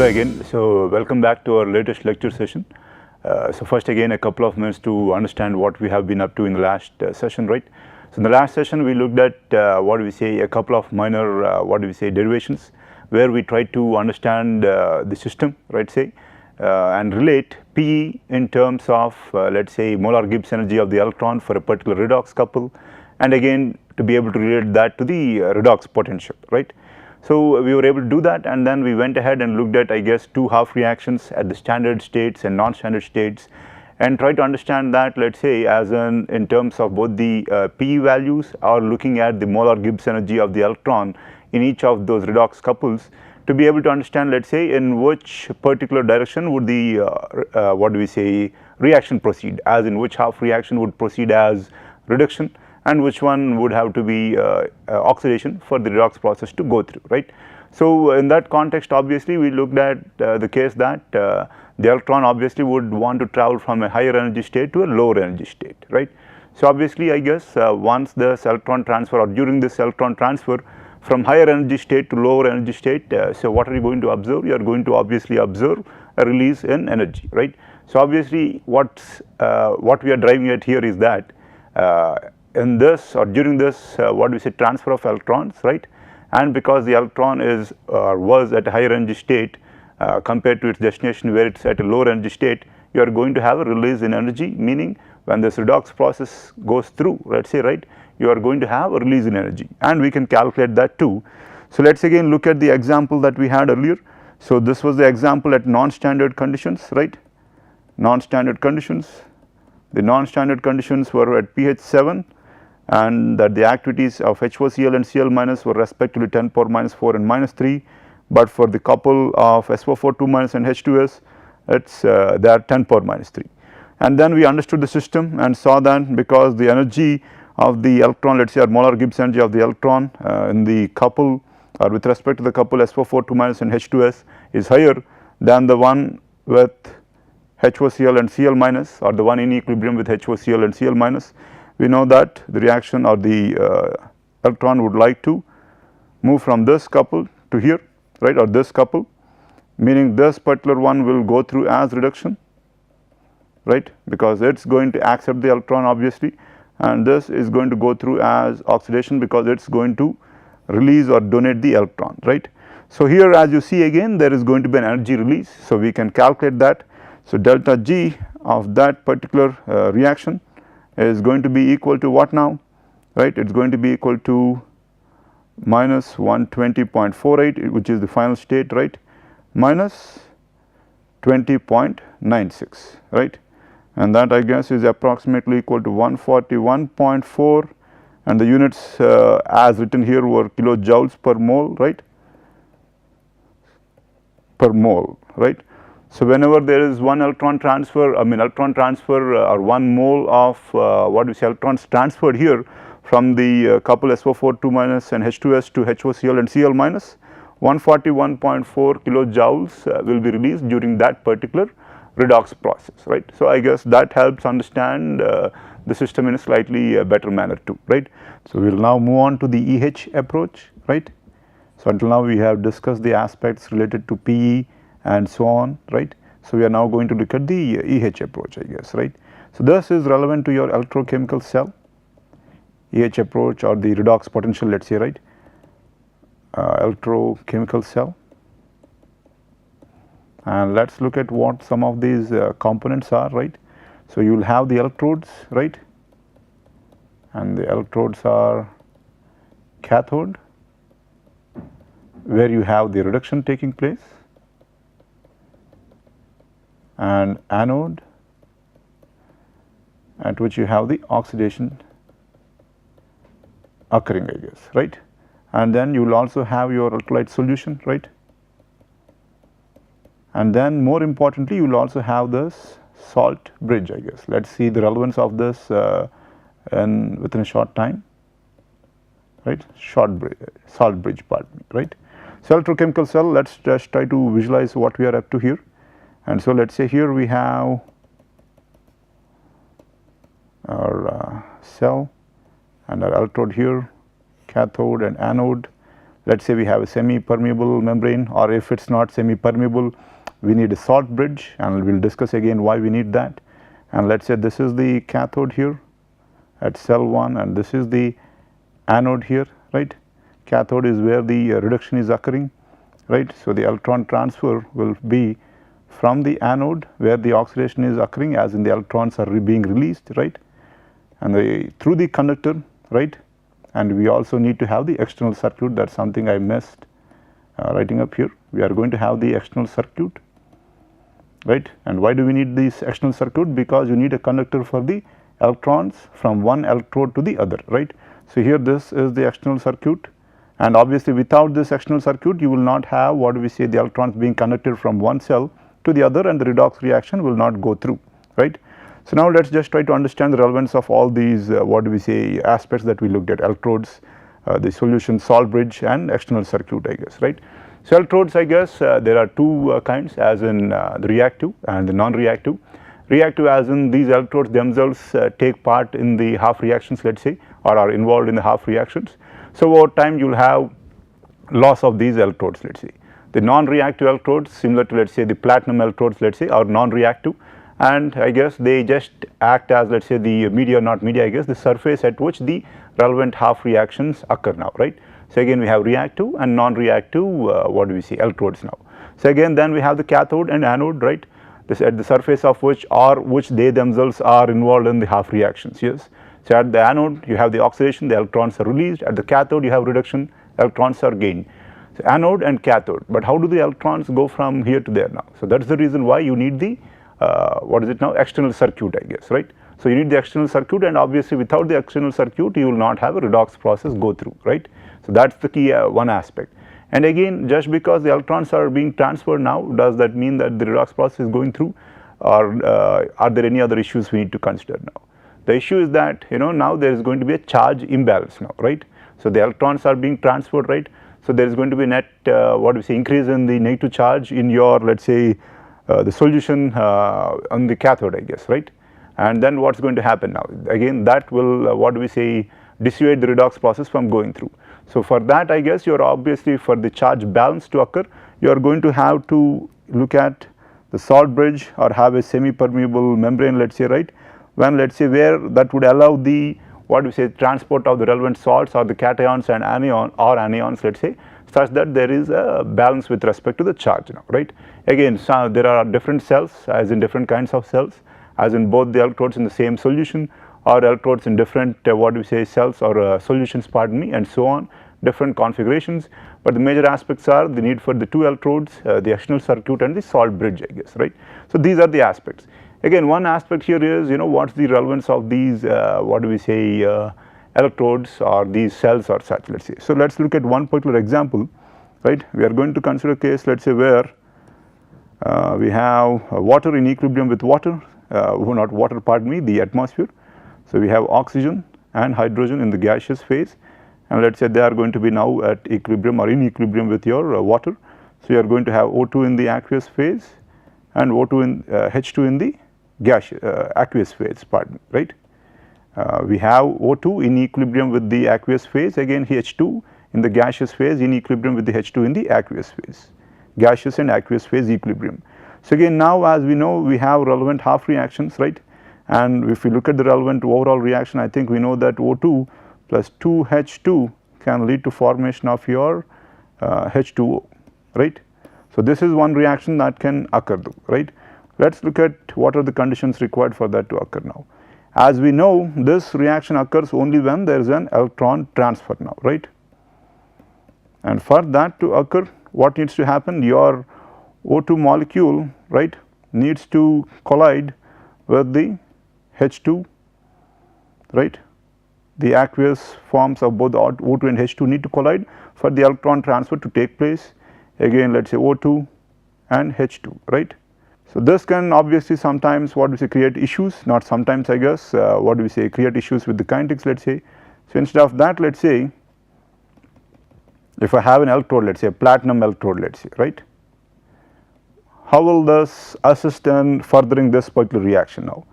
Hello again. So welcome back to our latest lecture session. So first again a couple of minutes to understand what we have been up to in the last session, right? So in the last session we looked at a couple of minor derivations where we tried to understand the system, right, and relate P in terms of let's say molar Gibbs energy of the electron for a particular redox couple, and again to be able to relate that to the redox potential, right? So we were able to do that, and then we went ahead and looked at, I guess, two half reactions at the standard states and non-standard states, and try to understand that, let's say, as in terms of both the P values or looking at the molar Gibbs energy of the electron in each of those redox couples, to be able to understand, let's say, in which particular direction would the reaction proceed, as in which half reaction would proceed as reduction, and which one would have to be oxidation for the redox process to go through, right? So in that context, obviously we looked at the case that the electron obviously would want to travel from a higher energy state to a lower energy state, right? So obviously I guess once this electron transfer, or during this electron transfer from higher energy state to lower energy state, so what are you going to observe? You are going to obviously observe a release in energy, right? So obviously what we are driving at here is that in this or during this transfer of electrons, right, and because the electron is was at a higher energy state compared to its destination where it's at a lower energy state, you are going to have a release in energy, meaning when this redox process goes through, let's say, right, you are going to have a release in energy, and we can calculate that too. So let's again look at the example that we had earlier. So this was the example at non-standard conditions, right? Non-standard conditions. The non-standard conditions were at pH 7, and that the activities of H4Cl and Cl minus were respectively 10 power minus 4 and minus 3, but for the couple of SO4 2 minus and H2S, it's they are 10 power minus 3. And then we understood the system and saw that because the energy of the electron, let's say, or molar Gibbs energy of the electron in the couple, or with respect to the couple SO4 2 minus and H2S, is higher than the one with H4Cl and Cl minus, or the one in equilibrium with H4Cl and Cl minus. We know that the reaction or the electron would like to move from this couple to here, right, or this couple, meaning this particular one will go through as reduction, right, because it's going to accept the electron obviously, and this is going to go through as oxidation because it's going to release or donate the electron, right. So here, as you see, again there is going to be an energy release, so we can calculate that. So delta G of that particular reaction is going to be equal to what now, right? It's going to be equal to minus 120.48, which is the final state, right, minus 20.96, right, and that I guess is approximately equal to 141.4, and the units as written here were kilojoules per mole, right, per mole, right. So whenever there is one electron transfer, or 1 mole of electrons transferred here from the couple SO4 2 minus and H2S to H4Cl and Cl minus, 141.4 kilojoules will be released during that particular redox process, right. So I guess that helps understand the system in a slightly better manner too, right. So we will now move on to the EH approach, right. So until now we have discussed the aspects related to PE and so on, right. So we are now going to look at the EH approach, I guess, right. So this is relevant to your electrochemical cell, EH approach, or the redox potential, let's say, right, electrochemical cell. And let's look at what some of these components are, right. So you will have the electrodes, right, and the electrodes are cathode, where you have the reduction taking place, and anode, at which you have the oxidation occurring, I guess, right, and then you will also have your electrolyte solution, right, and then more importantly you will also have this salt bridge, I guess. Let us see the relevance of this within a short time, right, salt bridge, pardon me, right. So electrochemical cell, let us just try to visualize what we are up to here. And so let us say here we have our cell and our electrode here, cathode and anode. let us say we have a semi-permeable membrane, or if it is not semi-permeable, we need a salt bridge, and we will discuss again why we need that. And let us say this is the cathode here at cell 1, and this is the anode here, right. Cathode is where the reduction is occurring, right. So, the electron transfer will be from the anode where the oxidation is occurring, as in the electrons are being released, right, and through the conductor, right. And we also need to have the external circuit. That is something I missed writing up here. We are going to have the external circuit, right. And why do we need this external circuit? Because you need a conductor for the electrons from one electrode to the other, right. So, here this is the external circuit, and obviously without this external circuit you will not have what we say the electrons being conducted from one cell to the other, and the redox reaction will not go through, right. So, now let us just try to understand the relevance of all these what do we say aspects that we looked at: electrodes, the solution, salt bridge, and external circuit, I guess, right. So, electrodes, I guess there are two kinds, as in the reactive and the non-reactive. Reactive, as in these electrodes themselves take part in the half reactions, let us say, or are involved in the half reactions. So, over time you will have loss of these electrodes, let us say. The non-reactive electrodes, similar to let us say the platinum electrodes, let us say, are non-reactive, and I guess they just act as let us say the media, not media, I guess the surface at which the relevant half reactions occur now, right. So, again we have reactive and non-reactive what do we say electrodes now. So, again then we have the cathode and anode, right, this at the surface of which they themselves are involved in the half reactions, yes. So, at the anode you have the oxidation, the electrons are released; at the cathode you have reduction, electrons are gained. So, anode and cathode, but how do the electrons go from here to there now? So, that is the reason why you need the what is it now, external circuit, I guess, right. So, you need the external circuit, and obviously without the external circuit you will not have a redox process go through, right. So, that is the key one aspect. And again, just because the electrons are being transferred now, does that mean that the redox process is going through, or are there any other issues we need to consider now? The issue is that now there is going to be a charge imbalance now, right. So, the electrons are being transferred, right. So, there is going to be net what we say increase in the negative charge in your let us say the solution on the cathode, I guess, right. And then what is going to happen now? Again that will what do we say dissuade the redox process from going through. So, for that I guess you are obviously, for the charge balance to occur, you are going to have to look at the salt bridge or have a semi-permeable membrane, let us say, right, when let us say where that would allow the what we say transport of the relevant salts or the cations and anions, let us say, such that there is a balance with respect to the charge now, right. Again there are different cells, as in different kinds of cells, as in both the electrodes in the same solution, or electrodes in different what we say cells or solutions, pardon me, and so on, different configurations. But the major aspects are the need for the two electrodes, the external circuit, and the salt bridge, I guess, right. So, these are the aspects. Again, one aspect here is what is the relevance of these what do we say electrodes or these cells or such, let us say. So, let us look at one particular example, right. We are going to consider a case, let us say, where we have water in equilibrium with water, not water, pardon me, the atmosphere. So, we have oxygen and hydrogen in the gaseous phase, and let us say they are going to be now at equilibrium or in equilibrium with your water. So, you are going to have O2 in the aqueous phase and O2 in H2 in the aqueous phase, pardon, right. We have O2 in equilibrium with the aqueous phase, again H2 in the gaseous phase in equilibrium with the H2 in the aqueous phase, gaseous and aqueous phase equilibrium. So, again now as we know we have relevant half reactions, right, and if we look at the relevant overall reaction, I think we know that O2 plus 2H2 can lead to formation of your H2O, right. So, this is one reaction that can occur though, right. Let us look at what are the conditions required for that to occur now. As we know, this reaction occurs only when there is an electron transfer now, right. And for that to occur, what needs to happen? Your O2 molecule, right, needs to collide with the H2, right. The aqueous forms of both O2 and H2 need to collide for the electron transfer to take place. Again, let us say O2 and H2, right. So, this can obviously sometimes what we say create issues, not sometimes, I guess, what do we say, create issues with the kinetics, let us say. So, instead of that, let us say if I have an electrode, let us say a platinum electrode, let us say, right. How will this assist in furthering this particular reaction now?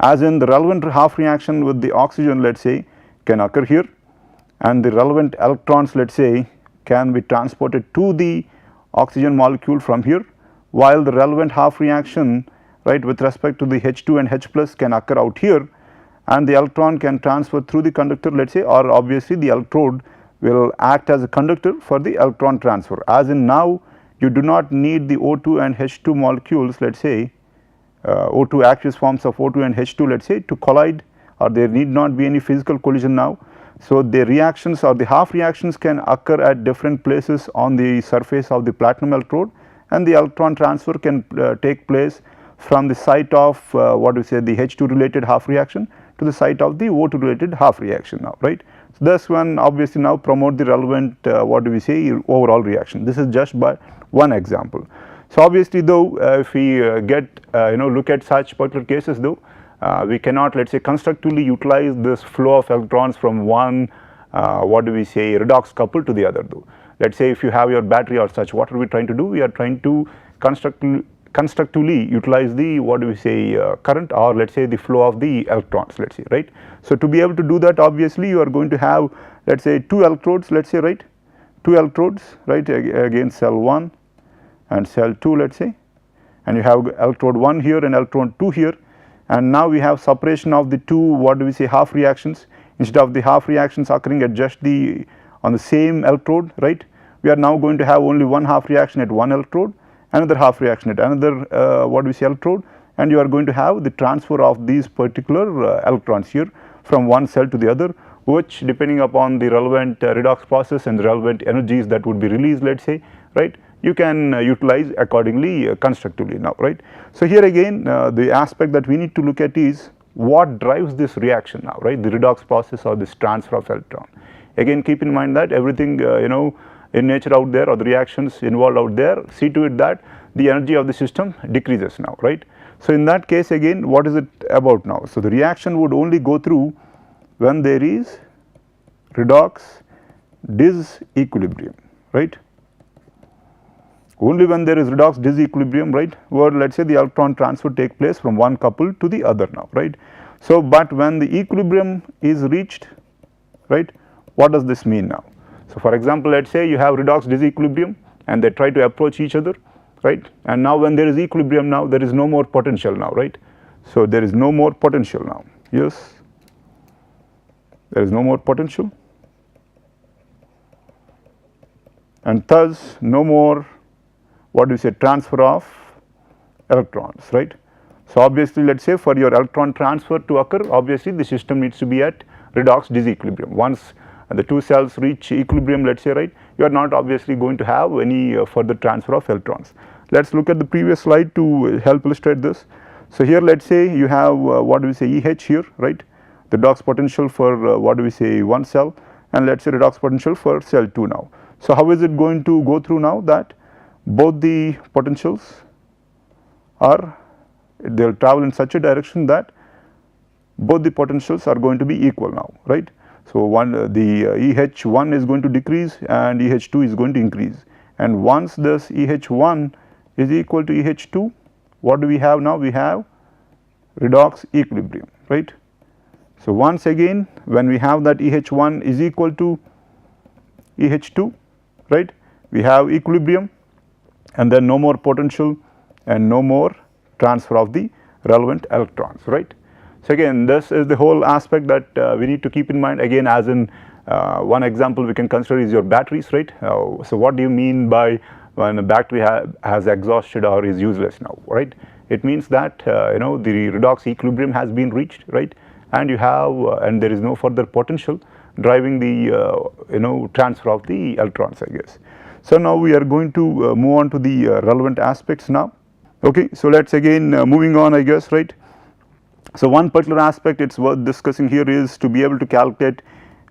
As in the relevant half reaction with the oxygen, let us say, can occur here, and the relevant electrons, let us say, can be transported to the oxygen molecule from here, while the relevant half reaction, right, with respect to the H2 and H plus can occur out here, and the electron can transfer through the conductor, let us say, or obviously the electrode will act as a conductor for the electron transfer. As in now you do not need the O2 and H2 molecules, let us say O2 aqueous forms of O2 and H2, let us say, to collide, or there need not be any physical collision now. So the reactions or the half reactions can occur at different places on the surface of the platinum electrode, and the electron transfer can take place from the site of what we say the H2 related half reaction to the site of the O2 related half reaction now, right. So this one obviously now promote the relevant what do we say overall reaction. This is just by one example. So obviously though if we get look at such particular cases though, we cannot, let us say, constructively utilize this flow of electrons from one what do we say redox couple to the other though. Let us say if you have your battery or such, what are we trying to do? We are trying to constructively utilize the what do we say current, or let us say the flow of the electrons, let us say, right. So to be able to do that, obviously you are going to have, let us say, two electrodes, let us say, right, two electrodes, right, again cell 1 and cell 2, let us say, and you have electrode 1 here and electrode 2 here, and now we have separation of the two what do we say half reactions. Instead of the half reactions occurring at just the on the same electrode, right, we are now going to have only one half reaction at one electrode, another half reaction at another what do we say electrode, and you are going to have the transfer of these particular electrons here from one cell to the other, which depending upon the relevant redox process and the relevant energies that would be released, let us say, right, you can utilize accordingly constructively now, right. So here again the aspect that we need to look at is what drives this reaction now, right, the redox process or this transfer of electron. Again keep in mind that everything in nature out there, or the reactions involved out there, see to it that the energy of the system decreases now, right. So in that case again what is it about now? So the reaction would only go through when there is redox disequilibrium, right. Only when there is redox disequilibrium, right, where let us say the electron transfer take place from one couple to the other now, right. So but when the equilibrium is reached, right, what does this mean now? So for example, let us say you have redox disequilibrium and they try to approach each other, right, and now when there is equilibrium now there is no more potential now, right. So there is no more potential now, yes, there is no more potential, and thus no more what do we say transfer of electrons, right. So obviously let us say for your electron transfer to occur, obviously the system needs to be at redox disequilibrium. Once the two cells reach equilibrium, let us say, right, you are not obviously going to have any further transfer of electrons. Let us look at the previous slide to help illustrate this. So here let us say you have what do we say EH here, right, the redox potential for what do we say one cell, and let us say redox potential for cell 2 now. So how is it going to go through now? That both the potentials are, they will travel in such a direction that both the potentials are going to be equal now, right. So one the EH1 is going to decrease and EH2 is going to increase, and once this EH1 is equal to EH2, what do we have now? We have redox equilibrium, right. So once again when we have that EH1 is equal to EH2, right, we have equilibrium, and then no more potential and no more transfer of the relevant electrons, right. So again this is the whole aspect that we need to keep in mind. Again, as in one example we can consider is your batteries, right. So what do you mean by when a battery has exhausted or is useless now, right? It means that the redox equilibrium has been reached, right, and you have and there is no further potential driving the transfer of the electrons, I guess. So now we are going to move on to the relevant aspects now. Okay, so let us again moving on, I guess, right. So one particular aspect it is worth discussing here is to be able to calculate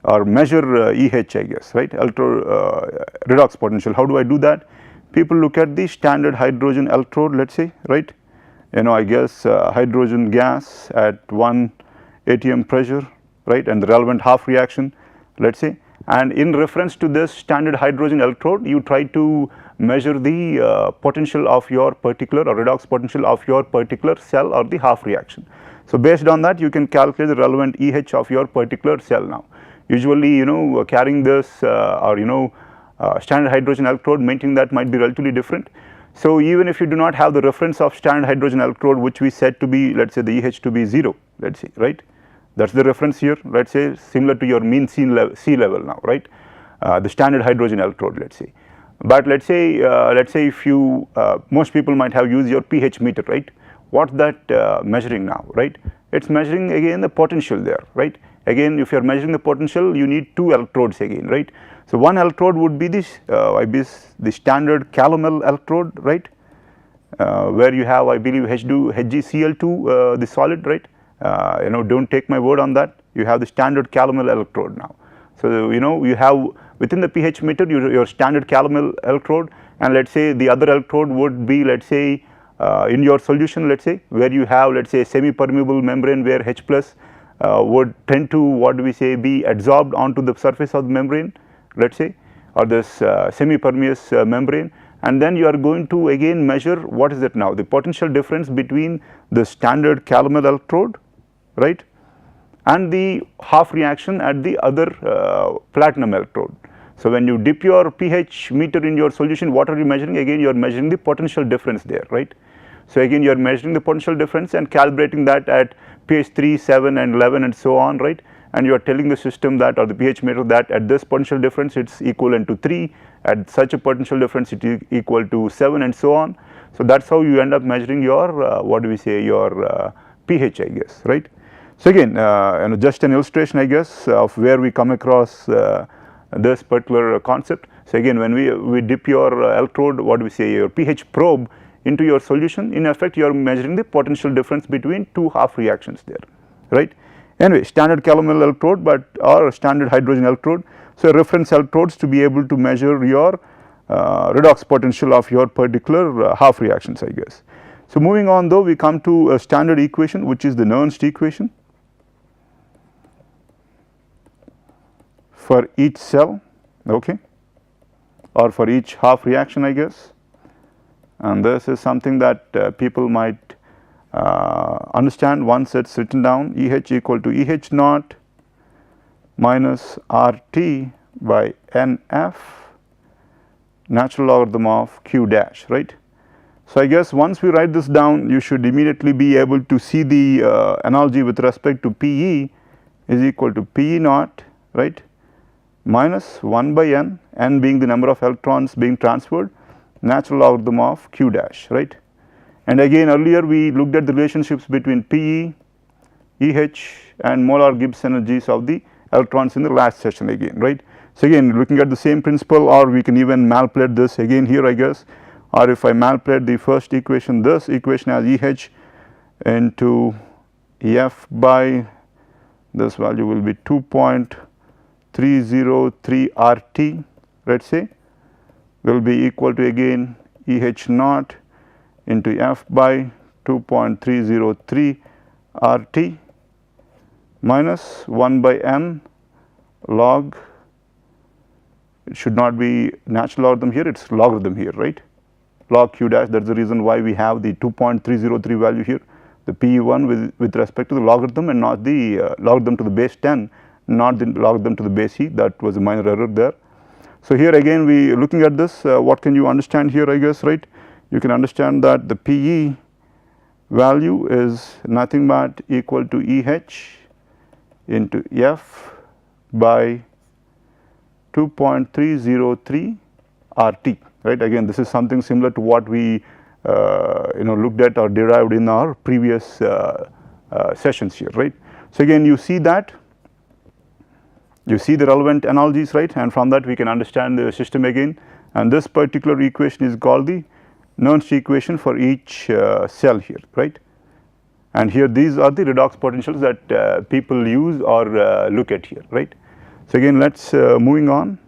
or measure EH, I guess, right, redox potential. How do I do that? People look at the standard hydrogen electrode, let us say, right, I guess hydrogen gas at 1 atm pressure, right, and the relevant half reaction, let us say, and in reference to this standard hydrogen electrode you try to measure the potential of your particular or redox potential of your particular cell or the half reaction. So based on that you can calculate the relevant EH of your particular cell now. Usually carrying this or standard hydrogen electrode, maintaining that might be relatively different. So even if you do not have the reference of standard hydrogen electrode, which we set to be, let's say the EH to be 0, let's say, right? That's the reference here, let's say, similar to your mean sea level now, right? The standard hydrogen electrode, let's say. But let's say if you, most people might have used your pH meter, right? What's that measuring now, right? It's measuring again the potential there, right? Again, if you're measuring the potential, you need 2 electrodes again, right? So one electrode would be this, the standard calomel electrode, right? Where you have, I believe, HgCl2, the solid, right? You know, don't take my word on that. You have the standard calomel electrode now. So you know, you have within the pH meter your standard calomel electrode, and let's say the other electrode would be, let's say, in your solution, let's say, where you have, let's say, semi-permeable membrane where H plus would tend to, what do we say, be adsorbed onto the surface of the membrane, let's say, or this semi-permeous membrane, and then you are going to again measure what is it now, the potential difference between the standard calomel electrode, right, and the half reaction at the other platinum electrode. So when you dip your pH meter in your solution, what are you measuring? Again, you are measuring the potential difference there, right? So again, you are measuring the potential difference and calibrating that at pH 3, 7 and 11 and so on, right? And you are telling the system that, or the pH meter, that at this potential difference it's equivalent to 3, at such a potential difference it is equal to 7 and so on. So that's how you end up measuring your, what do we say, your pH, I guess, right? So again, you know, just an illustration, I guess, of where we come across this particular concept. So again, when we dip your electrode, what do we say, your pH probe into your solution, in effect you are measuring the potential difference between 2 half reactions there, right? Anyway, standard calomel electrode, but or standard hydrogen electrode. So reference electrodes to be able to measure your redox potential of your particular half reactions, I guess. So moving on though, we come to a standard equation, which is the Nernst equation for each cell, okay, or for each half reaction, I guess. And this is something that people might understand once it's written down. EH equal to EH naught minus RT by NF natural logarithm of Q dash, right? So I guess once we write this down, you should immediately be able to see the analogy with respect to PE is equal to PE naught, right, minus 1 by n being the number of electrons being transferred, natural logarithm of Q dash, right? And again, earlier we looked at the relationships between PE, EH and molar Gibbs energies of the electrons in the last session again, right? So again, looking at the same principle, or we can even manipulate this again here, I guess, or if I manipulate the first equation, this equation as EH into F by this value will be 2.303 RT, let's say, will be equal to again EH naught into F by 2.303 RT minus 1 by n log, it should not be natural logarithm here, it's logarithm here, right, log Q dash. That's the reason why we have the 2.303 value here, the PE1 with respect to the logarithm and not the logarithm to the base 10, not the logarithm to the base e. That was a minor error there. So here again, we looking at this, what can you understand here, I guess, right? You can understand that the PE value is nothing but equal to EH into F by 2.303 RT, right? Again, this is something similar to what we you know, looked at or derived in our previous sessions here, right? So again, you see that, you see the relevant analogies, right, and from that we can understand the system again, and this particular equation is called the Nernst equation for each cell here, right? And here these are the redox potentials that people use or look at here, right? So again, let's moving on.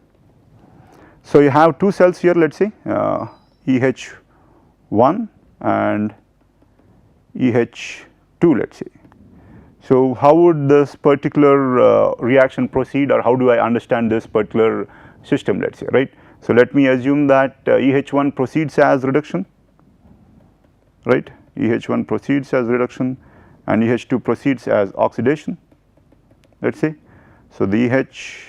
So you have 2 cells here, let's say EH1 and EH2, let's say. So how would this particular reaction proceed, or how do I understand this particular system, let's say, right? So let me assume that EH1 proceeds as reduction, right? EH1 proceeds as reduction and EH2 proceeds as oxidation, let's say. So the EH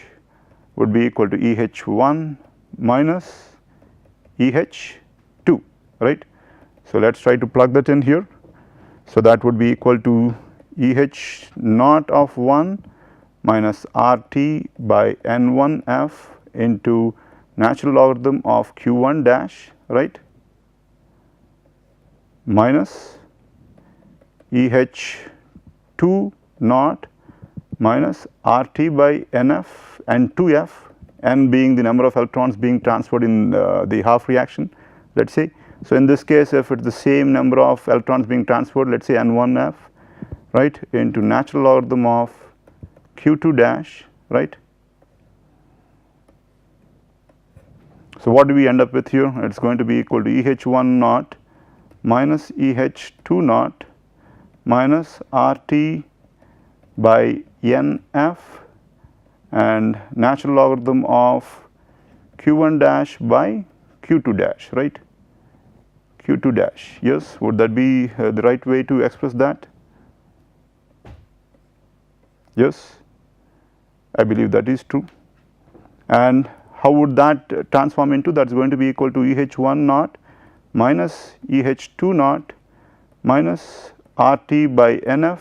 would be equal to EH1 minus EH2, right. So, let us try to plug that in here. So, that would be equal to EH naught of 1 minus RT by N1F into natural logarithm of Q1 dash, right, minus EH2 naught minus RT by NF and 2F, N being the number of electrons being transferred in the half reaction, let us say. So, in this case, if it is the same number of electrons being transferred, let us say N1F, right, into natural logarithm of Q2 dash, right. So, what do we end up with here? It is going to be equal to EH1 naught minus EH2 naught minus RT by NF and natural logarithm of Q1 dash by Q2 dash, right, Q2 dash. Yes, would that be the right way to express that? Yes, I believe that is true. And how would that transform into? That is going to be equal to EH1 naught minus EH2 naught minus RT by NF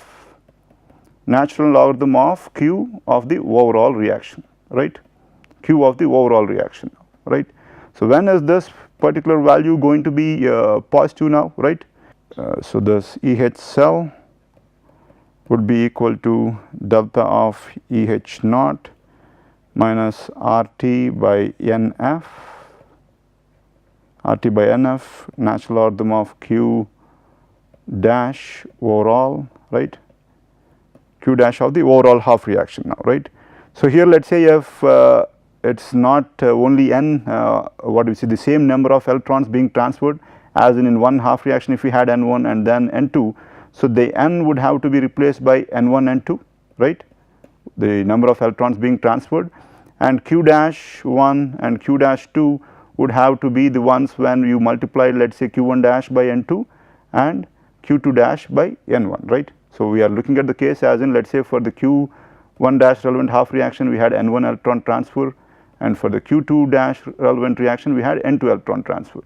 natural logarithm of Q of the overall reaction, right, Q of the overall reaction, right. So, when is this particular value going to be positive now, right. So, this Ecell would be equal to delta of EH naught minus RT by NF, RT by NF natural logarithm of Q dash overall, right, Q dash of the overall half reaction now, right. So, here let us say if it is not only N, what do we see, the same number of electrons being transferred as in one half reaction if we had N1 and then N2. So, the N would have to be replaced by N1 and 2, right, the number of electrons being transferred, and Q dash 1 and Q dash 2 would have to be the ones when you multiply, let us say, Q1 dash by N2 and Q2 dash by N1, right. So, we are looking at the case as in, let us say, for the Q1 dash relevant half reaction we had N1 electron transfer, and for the Q2 dash relevant reaction we had N2 electron transfer.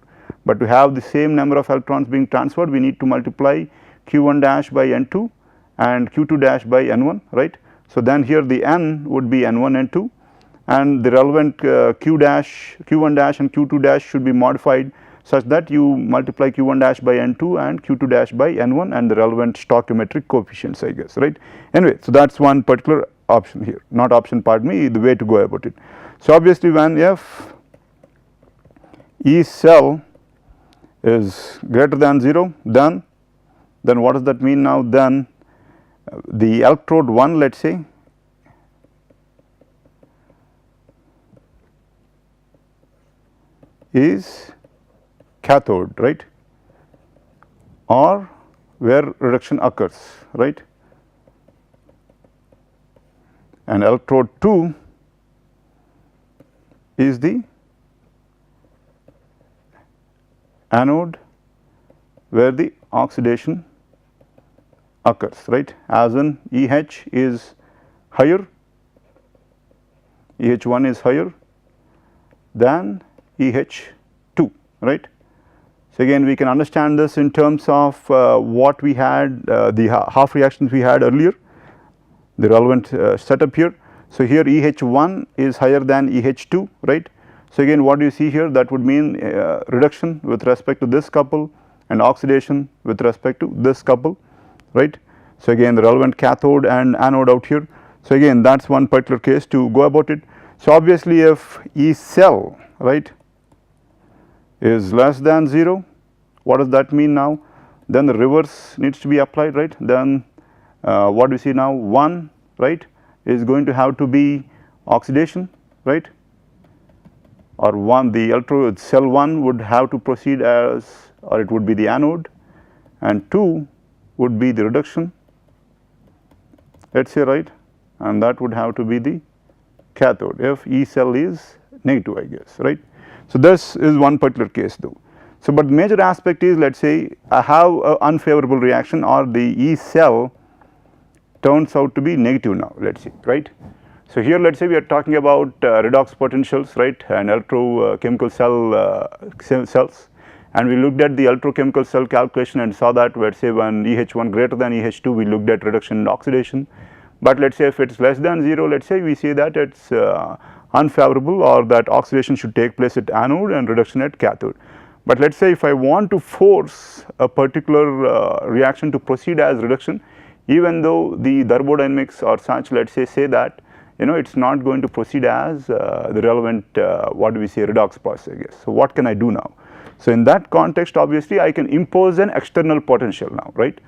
But to have the same number of electrons being transferred, we need to multiply Q1 dash by N2 and Q2 dash by N1, right. So, then here the N would be N1 N2, and the relevant Q1 dash and Q2 dash should be modified such that you multiply Q1 dash by N2 and Q2 dash by N1 and the relevant stoichiometric coefficients, I guess, right. Anyway, so that is one particular option here, not option, pardon me, the way to go about it. So, obviously, when if Ecell is greater than 0, then what does that mean now? Then the electrode 1, let us say, is cathode, right, or where reduction occurs, right, and electrode 2 is the anode where the oxidation occurs, right, as in EH is higher, EH1 is higher than EH2, right. So, again we can understand this in terms of what we had, the half reactions we had earlier, the relevant setup here. So, here EH1 is higher than EH2, right. So, again what do you see here? That would mean reduction with respect to this couple and oxidation with respect to this couple, right. So, again the relevant cathode and anode out here. So, again that is one particular case to go about it. So, obviously, if Ecell, right, is less than 0, what does that mean now? Then the reverse needs to be applied, right. Then what do we see now? 1, right, is going to have to be oxidation, right, or 1, the electrode cell 1 would have to proceed as, or it would be the anode, and 2 would be the reduction, let us say, right, and that would have to be the cathode if Ecell is negative, I guess, right. So, this is one particular case though. So, but the major aspect is, let us say I have an unfavorable reaction or the Ecell turns out to be negative now, let us say, right. So here let us say we are talking about redox potentials, right, and electrochemical cells, and we looked at the electrochemical cell calculation and saw that let us say when EH1 greater than EH2 we looked at reduction and oxidation, but let us say if it is less than 0, let us say we say that it is unfavorable, or that oxidation should take place at anode and reduction at cathode. But let us say if I want to force a particular reaction to proceed as reduction, even though the thermodynamics or such let us say that it is not going to proceed as the relevant what do we say redox process, I guess. So what can I do now? So in that context obviously I can impose an external potential now, right.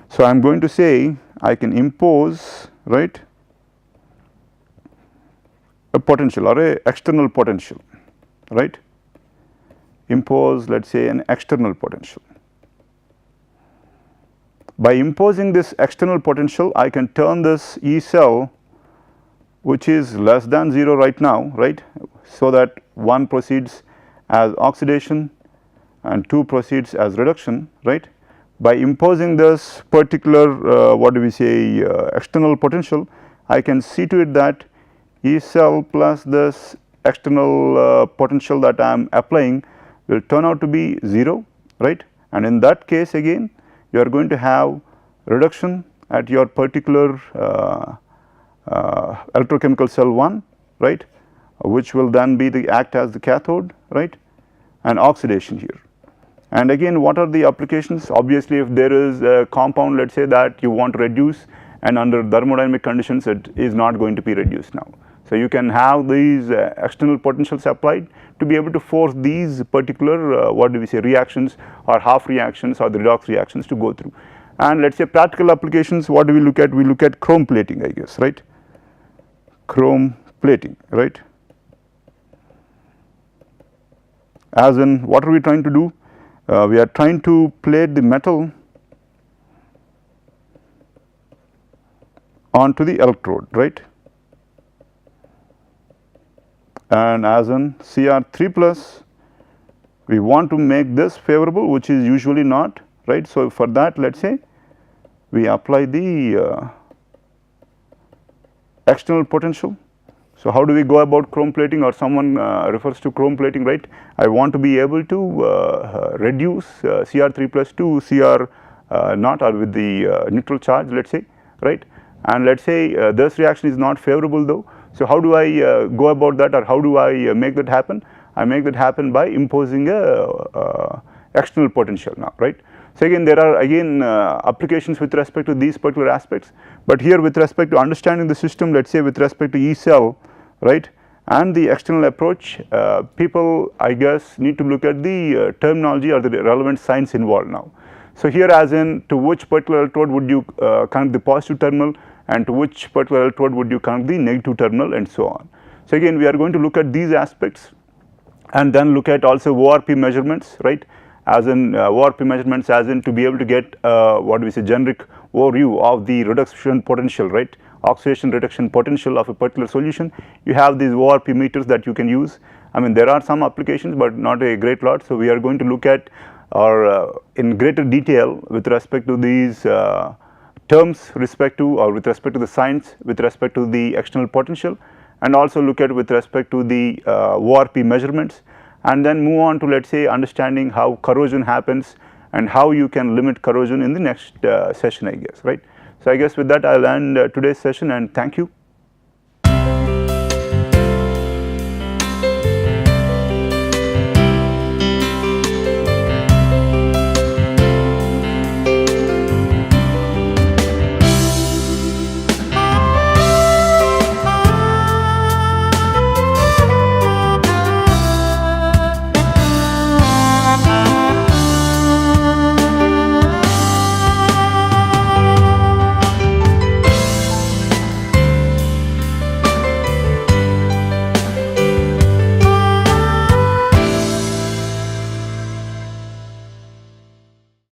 So I am going to say I can impose, right, a potential or a external potential, right, impose let us say an external potential. By imposing this external potential I can turn this Ecell, which is less than 0 right now, right, so that 1 proceeds as oxidation and 2 proceeds as reduction, right. By imposing this particular what do we say external potential, I can see to it that Ecell plus this external potential that I am applying will turn out to be 0, right, and in that case again you are going to have reduction at your particular electrochemical cell 1, right, which will then be the act as the cathode, right, and oxidation here. And again what are the applications? Obviously if there is a compound let us say that you want to reduce and under thermodynamic conditions it is not going to be reduced now. So you can have these external potentials applied to be able to force these particular what do we say reactions or half reactions or the redox reactions to go through. And let us say practical applications, what do we look at? We look at chrome plating, I guess, right, chrome plating, right. As in what are we trying to do? We are trying to plate the metal onto the electrode, right, and as in Cr3 plus we want to make this favorable, which is usually not, right. So for that let us say we apply the external potential. So how do we go about chrome plating, or someone refers to chrome plating, right. I want to be able to reduce Cr3 plus to Cr naught or with the neutral charge let us say, right, and let us say this reaction is not favorable though. So how do I go about that, or how do I make that happen? I make that happen by imposing a external potential now, right. So again there are again applications with respect to these particular aspects, but here with respect to understanding the system let us say with respect to Ecell, right, and the external approach, people I guess need to look at the terminology or the relevant science involved now. So here as in to which particular electrode would you connect the positive terminal, and to which particular electrode would you connect the negative terminal, and so on. So again we are going to look at these aspects and then look at also ORP measurements, right, as in ORP measurements as in to be able to get what do we say generic overview of the reduction potential, right, oxidation reduction potential of a particular solution. You have these ORP meters that you can use. I mean there are some applications but not a great lot. So we are going to look at or in greater detail with respect to these terms respect to or with respect to the science with respect to the external potential, and also look at with respect to the ORP measurements, and then move on to let us say understanding how corrosion happens and how you can limit corrosion in the next session, I guess, right. So I guess with that I will end today's session, and thank you.